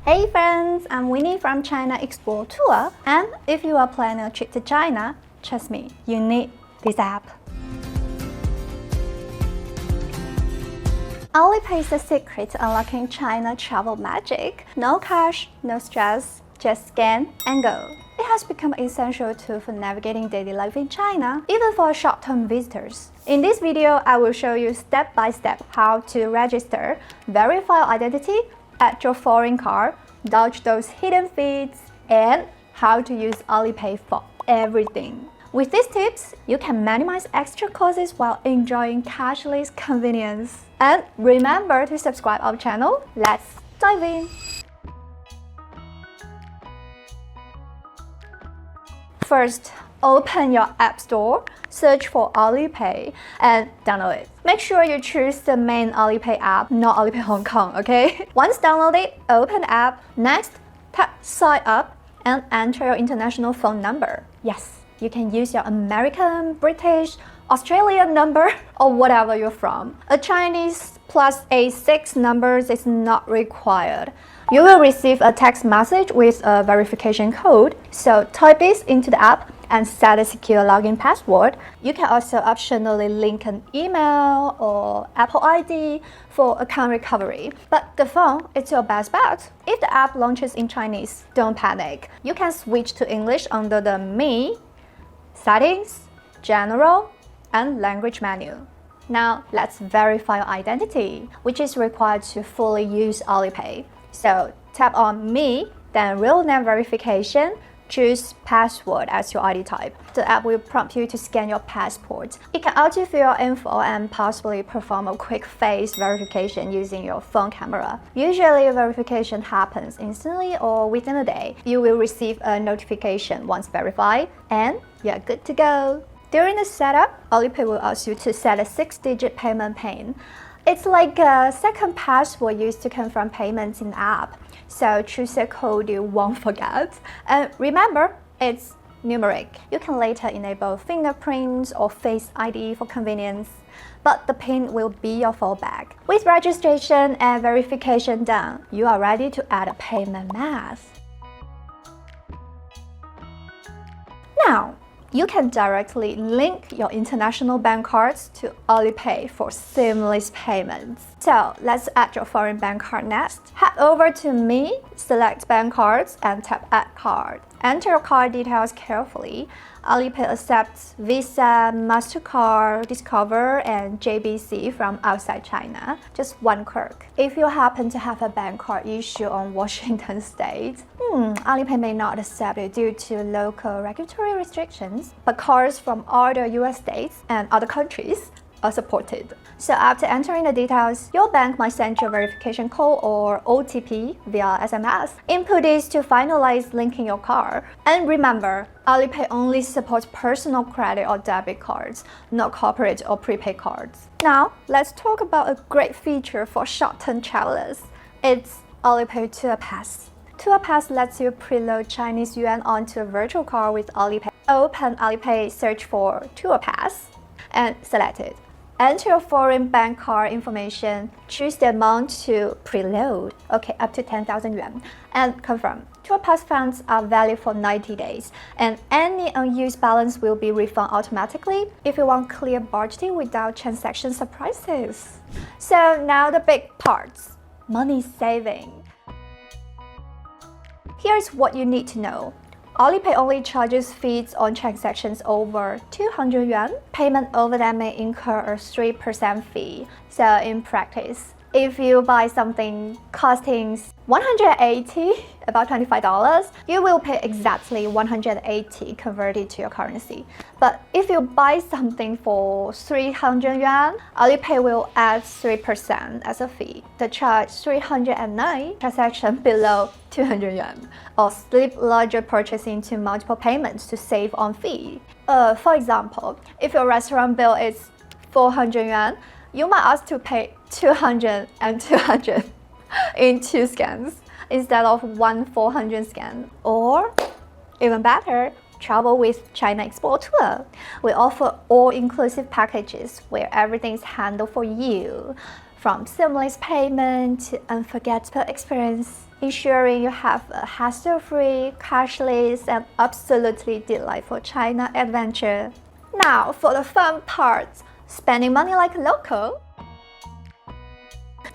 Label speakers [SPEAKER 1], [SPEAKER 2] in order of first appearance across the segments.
[SPEAKER 1] Hey friends, I'm Winnie from China Explore Tour, and if you are planning a trip to China, trust me, you need this app. Alipay is the secret to unlocking China travel magic. No cash, no stress, just scan and go. It has become an essential tool for navigating daily life in China, even for short-term visitors. In this video, I will show you step by step how to register, verify your identity, add your foreign card, dodge those hidden fees, and how to use Alipay for everything. With these tips, you can minimize extra costs while enjoying cashless convenience. And remember to subscribe our channel. Let's dive in. First, open your app store, search for Alipay, and download it. Make sure you choose the main Alipay app, not Alipay Hong Kong, okay? Once downloaded, open the app. Next, tap Sign Up and enter your international phone number. Yes, you can use your American, British, Australian number, or whatever you're from. A Chinese plus A6 numbers is not required. You will receive a text message with a verification code, so type this into the app and set a secure login password. You can also optionally link an email or Apple ID for account recovery. But the phone is your best bet. If the app launches in Chinese, don't panic. You can switch to English under the Me, Settings, General, and Language menu. Now let's verify your identity, which is required to fully use Alipay. So tap on Me, then real name verification. Choose password as your ID type. The app will prompt you to scan your passport. It can autofill your info and possibly perform a quick face verification using your phone camera. Usually, verification happens instantly or within a day. You will receive a notification once verified, and you're good to go. During the setup, Alipay will ask you to set a 6-digit payment PIN. It's like a second password used to confirm payments in the app. So choose a code you won't forget. And remember, it's numeric. You can later enable fingerprints or Face ID for convenience, but the PIN will be your fallback. With registration and verification done, you are ready to add a payment method. Now, you can directly link your international bank cards to Alipay for seamless payments. So let's add your foreign bank card next. Head over to Me, select bank cards, and tap Add Card. Enter your card details carefully. Alipay accepts Visa, MasterCard, Discover, and JBC from outside China. Just one quirk. If you happen to have a bank card issue on Washington State, Alipay may not accept it due to local regulatory restrictions, but cards from other US states and other countries are supported. So after entering the details, your bank might send you a verification code or OTP via SMS. Input this to finalize linking your card. And remember, Alipay only supports personal credit or debit cards, not corporate or prepaid cards. Now, let's talk about a great feature for short-term travelers. It's Alipay Tour Pass. Tour Pass lets you preload Chinese yuan onto a virtual card with Alipay. Open Alipay, search for Tour Pass, and select it. Enter your foreign bank card information, choose the amount to preload, okay, up to 10,000 yuan, and confirm. Tour Pass funds are valid for 90 days, and any unused balance will be refunded automatically if you want clear budgeting without transaction surprises. So now the big parts, money saving. Here's what you need to know. Alipay only charges fees on transactions over 200 yuan. Payment over that may incur a 3% fee. So in practice, if you buy something costing 180, about $25, you will pay exactly 180 converted to your currency. But if you buy something for 300 yuan, Alipay will add 3% as a fee. The charge 309 transaction below 200 yuan, or split larger purchase into multiple payments to save on fee. For example, if your restaurant bill is 400 yuan, you might ask to pay 200 and 200 in 2 scans instead of one 400 scan. Or, even better, travel with China Explore Tour. We offer all-inclusive packages where everything is handled for you, from seamless payment to unforgettable experience. ensuring you have a hassle-free, cashless, and absolutely delightful China adventure. Now for the fun part, spending money like a local.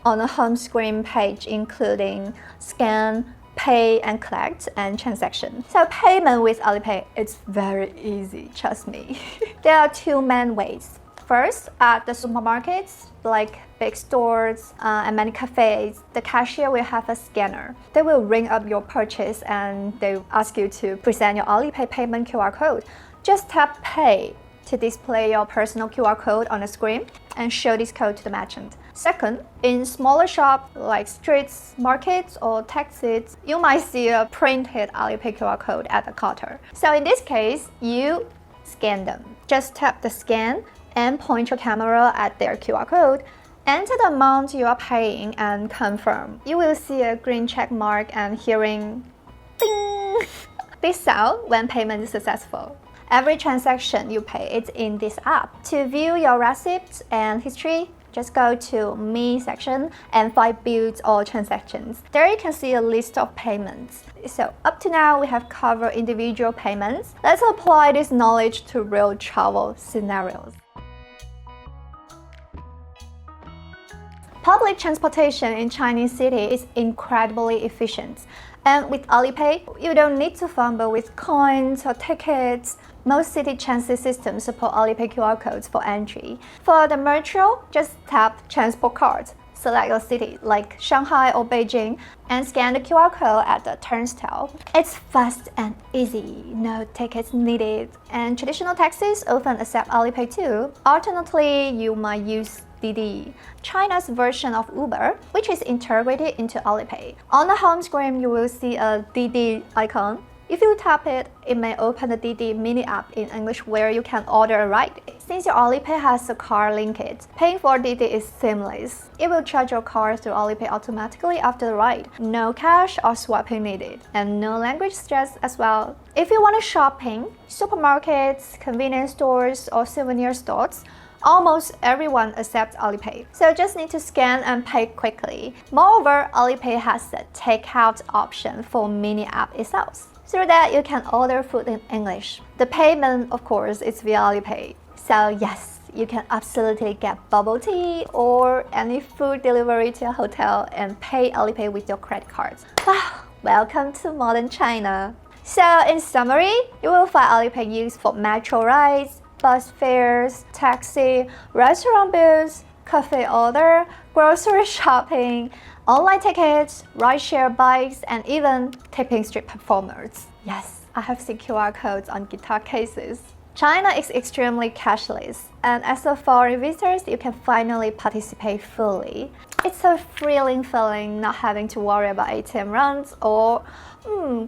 [SPEAKER 1] On the home screen page, including scan, pay and collect, and transaction. So payment with Alipay, it's very easy, trust me. There are two main ways. First, at the supermarkets, like big stores and many cafes, the cashier will have a scanner. They will ring up your purchase and they will ask you to present your Alipay payment QR code. Just tap pay to display your personal QR code on the screen and show this code to the merchant. Second, in smaller shops like streets, markets, or taxis, you might see a printed Alipay QR code at the counter. So in this case, you scan them. Just tap the scan and point your camera at their QR code. Enter the amount you are paying and confirm. You will see a green check mark and hearing ding. This sound when payment is successful. Every transaction you pay is in this app. To view your receipts and history, just go to Me section and find Bills or Transactions. There you can see a list of payments. So up to now, we have covered individual payments. Let's apply this knowledge to real travel scenarios. Public transportation in Chinese city is incredibly efficient. And with Alipay, you don't need to fumble with coins or tickets. Most city transit systems support Alipay QR codes for entry. For the metro, just tap transport card. Select your city like Shanghai or Beijing and scan the QR code at the turnstile. It's fast and easy, no tickets needed. And traditional taxis often accept Alipay too. Alternatively, you might use Didi, China's version of Uber, which is integrated into Alipay. On the home screen, you will see a Didi icon. If you tap it, it may open the Didi mini app in English where you can order a ride. Since your Alipay has a car linkage, paying for Didi is seamless. It will charge your car through Alipay automatically after the ride. No cash or swiping needed, and no language stress as well. If you want shopping, supermarkets, convenience stores, or souvenir stores, almost everyone accepts Alipay, so just need to scan and pay quickly. Moreover, Alipay has a takeout option for mini app itself. Through that, you can order food in English. The payment, of course, is via Alipay. So yes, you can absolutely get bubble tea or any food delivery to your hotel and pay Alipay with your credit cards. Wow, welcome to modern China. So in summary, you will find Alipay used for metro rides, bus fares, taxi, restaurant bills, cafe order, grocery shopping, online tickets, rideshare bikes, and even tipping street performers. Yes, I have seen QR codes on guitar cases. China is extremely cashless, and as a foreign visitors, you can finally participate fully. It's a thrilling feeling not having to worry about ATM runs or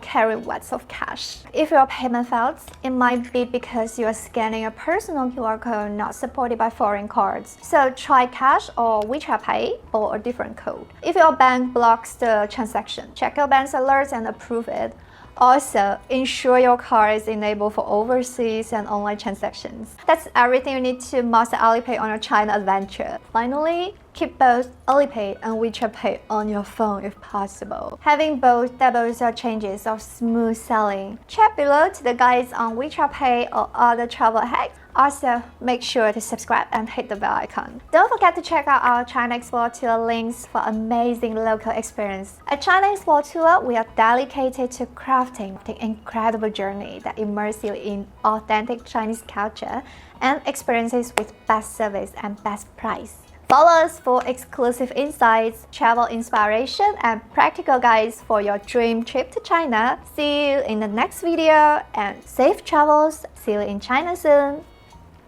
[SPEAKER 1] carrying lots of cash. If your payment fails, it might be because you are scanning a personal QR code not supported by foreign cards. So try cash or WeChat Pay or a different code. If your bank blocks the transaction, check your bank's alerts and approve it. Also, ensure your card is enabled for overseas and online transactions. That's everything you need to master Alipay on your China adventure. Finally, keep both Alipay and WeChat Pay on your phone if possible. Having both doubles your chances of smooth sailing. Check below to the guides on WeChat Pay or other travel hacks. Also, make sure to subscribe and hit the bell icon. Don't forget to check out our China Explore Tour links for amazing local experience. At China Explore Tour, we are dedicated to crafting an incredible journey that immerses you in authentic Chinese culture and experiences with best service and best price. Follow us for exclusive insights, travel inspiration, and practical guides for your dream trip to China. See you in the next video and safe travels. See you in China soon.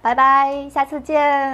[SPEAKER 1] 拜拜，下次见。